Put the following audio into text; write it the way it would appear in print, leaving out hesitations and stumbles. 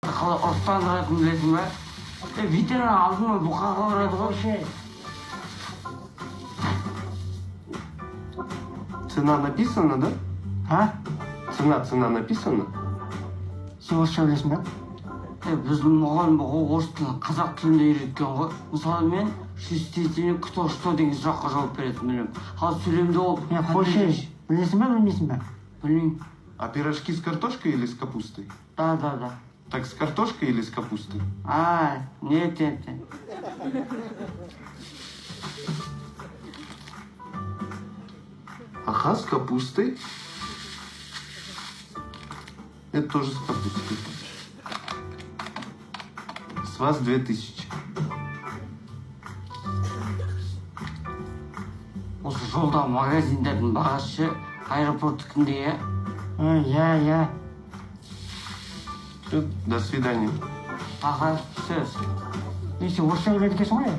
қалай ұрыстандыратынын білесің ба? Ветеран алдын ой бұқаға барады ғой. Цена написана, да? А? Цена написана? Сен орысша білесің ба? Біздің мұғалім орыс тілін қазақ тілінде үйреткен ғой. Мысалы мен шеститіне кто что деген сұраққа жауап беретін білемін. Ал сөйлемде ол... Қойшы, білесің ба, білмейсің ба? Білмеймін. А пирожки с картошкой или с капустой? Да. Так с картошкой или с капустой? Нет. Ага, с капустой. Это тоже с капустой. С вас 2000. Осы жолда магазиндердің бағасы аэропорттікіндей, Иә. Все, до свидания. Аға, сөз. Сен орысша біледі екенсің ғой.